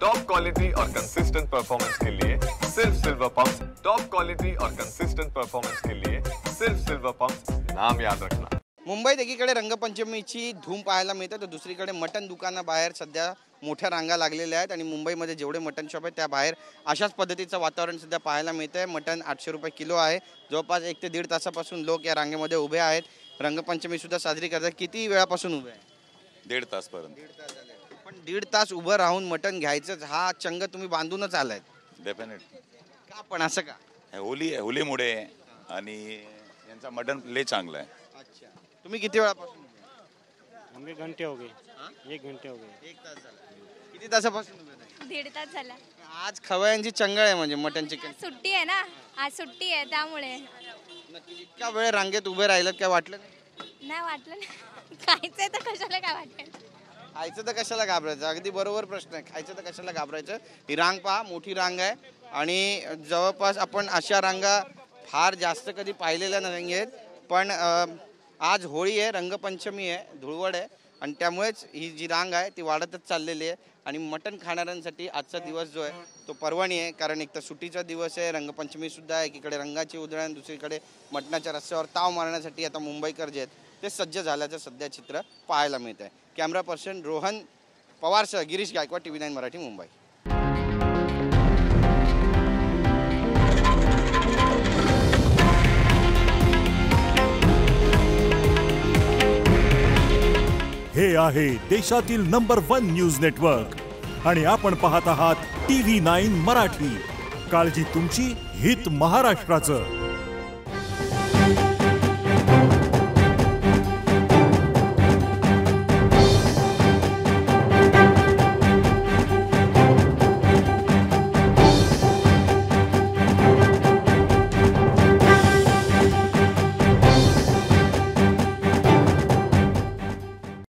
Top quality और consistent performance के लिए सिर्फ सिल्वर पंप्स। टॉप क्वालिटी और कंसिस्टेंट परफॉर्मेंस के लिए सिर्फ सिल्वर पंप्स, नाम याद रखना। मुंबईत एकीकडे रंगपंचमीची धूम पाहायला मिळते तर दुसरीकडे मटण दुकानाबाहेर सध्या मोठ्या रांगा लागलेल्या आहेत आणि मुंबईमध्ये जेवढे मटण शॉप आहेत त्या बाहेर अशाच पद्धतीचं वातावरण सध्या पाहायला मिळतंय। मटण 800 रुपये किलो आहे। जवळपास 1 ते 1.5 तासापासून लोक या रांगेमध्ये उभे आहेत। रंगपंचमी सुद्धा साजरी करतात। किती वेळापासून उभे आहे? 1.5 तासपर्यंत। 1.5 तास झाले। पण 1.5 तास उभं राहून मटण घ्यायचं हा चंग तुम्ही बांधूनच आलाय। डेफिनेटली। का पण असं का? होली आहे, होलीमुळे आणि यांचा मटण लय चांगला आहे। अच्छा, तुम्ही किती वेळापासून उभे आहे? हमें घंटे हो गए, 1 घंटे हो गए। 1 तास झाला। किती तासापासून उभे आहे? 1.5 तास झाला। आज खवयांची चंगळ आहे म्हणजे मटण चिकन। सुट्टी आहे ना, आज सुट्टी आहे त्यामुळे। नक्की इतका वेळ रांगेत उभे राहिलं काय वाटलं नाही वाटलं नाही। खायचंय तर कशाला काय वाटेल? खायचं तर कशाला घाबरायचं? अगदी बरोबर प्रश्न आहे। खायचं तर कशाला घाबरायचं? ही रांग पहा, मोठी रांग आहे आणि जवळपास आपण अशा रांगा फार जास्त कधी पाहिलेल्या नाही आहेत। पण आज होळी आहे, रंगपंचमी आहे, धुळवड आहे आणि त्यामुळेच ही जी रांग आहे ती वाढतच चाललेली आहे। आणि मटण खाणाऱ्यांसाठी आजचा दिवस जो आहे तो पर्वणी आहे, कारण एक तर सुट्टीचा दिवस आहे, रंगपंचमीसुद्धा आहे। एकीकडे रंगाची उधळण, दुसरीकडे मटणाच्या रस्त्यावर ताव मारण्यासाठी आता मुंबईकर जे आहेत ते सज्ज झाल्याचं सध्या चित्र पाहायला मिळत आहे। कॅमेरा पर्सन रोहन पवारसह गिरीश गायकवाड, TV9 मराठी, मुंबई। हे आहे देशातील नंबर 1 न्यूज नेटवर्क आणि आपण पाहत आहात TV9 मराठी। काळजी तुमची, हित महाराष्ट्राचं।